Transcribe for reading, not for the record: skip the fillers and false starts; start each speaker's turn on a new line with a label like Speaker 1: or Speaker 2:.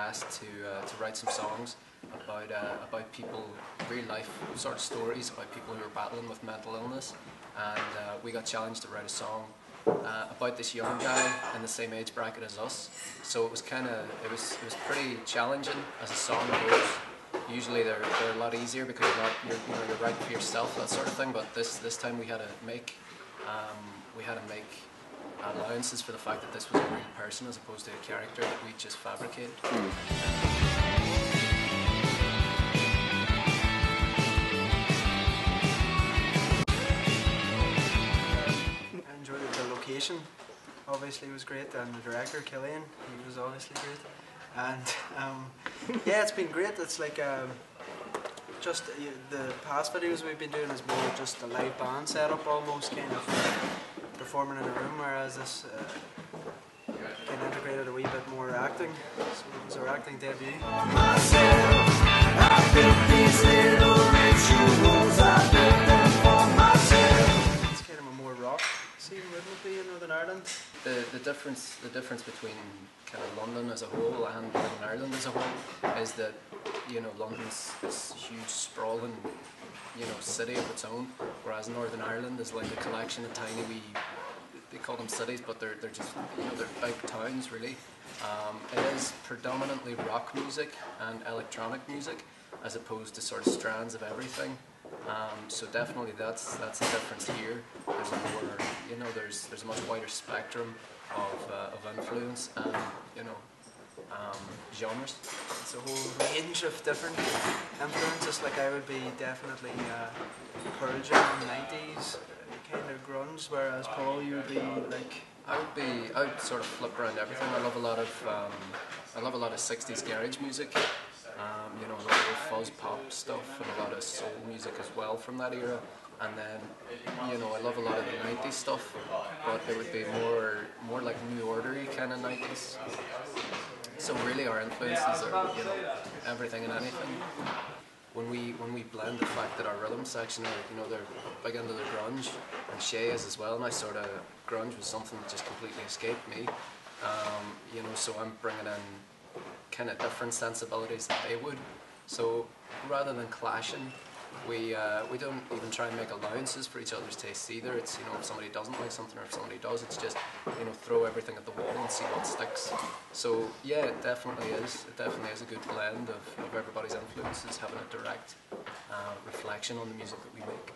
Speaker 1: asked to write some songs about people, real life sort of stories about people who are battling with mental illness, and we got challenged to write a song about this young guy in the same age bracket as us. So it was it was pretty challenging as a song goes. Usually they're a lot easier because you're writing for yourself, that sort of thing. But this time we had to make allowances for the fact that this was a real person as opposed to a character that we just fabricated.
Speaker 2: I enjoyed it. The location obviously was great, and the director Cillian, he was obviously great. And yeah, it's been great. It's like just the past videos we've been doing is more just a live band setup, almost kind of performing in a room, whereas this kind of integrated a wee bit more acting. So it was our acting debut. It's kind of a more rock scene, wouldn't it be, in Northern Ireland?
Speaker 1: The difference between kind of London as a whole and Northern Ireland as a whole is that, you know, London's this huge sprawling, you know, city of its own, whereas Northern Ireland is like a collection of tiny wee, they call them cities, but they're just, you know, they're big towns really. It is predominantly rock music and electronic music as opposed to sort of strands of everything. So definitely that's the difference here. There's a more, you know, there's a much wider spectrum of influence and, you know, genres.
Speaker 2: It's a whole range of different influences. Like I would be definitely Pearl Jam, 90s kind of grunge, whereas Paul, you would be like.
Speaker 1: I would sort of flip around everything. I love a lot of 60s garage music. You know, a lot of fuzz pop stuff and a lot of soul music as well from that era. And then, you know, I love a lot of the 90s stuff, but it would be more like New Order-y kind of 90s. So really our influences are, you know, everything and anything. When we blend the fact that our rhythm section are, you know, they're big into the grunge, and Shay is as well, and I sort of, grunge was something that just completely escaped me. You know, so I'm bringing in kind of different sensibilities that they would. So rather than clashing, we don't even try and make allowances for each other's tastes either. It's, you know, if somebody doesn't like something or if somebody does, it's just, you know, throw everything at the wall and see what sticks. So yeah, it definitely is. It definitely is a good blend of everybody's influences, having a direct reflection on the music that we make.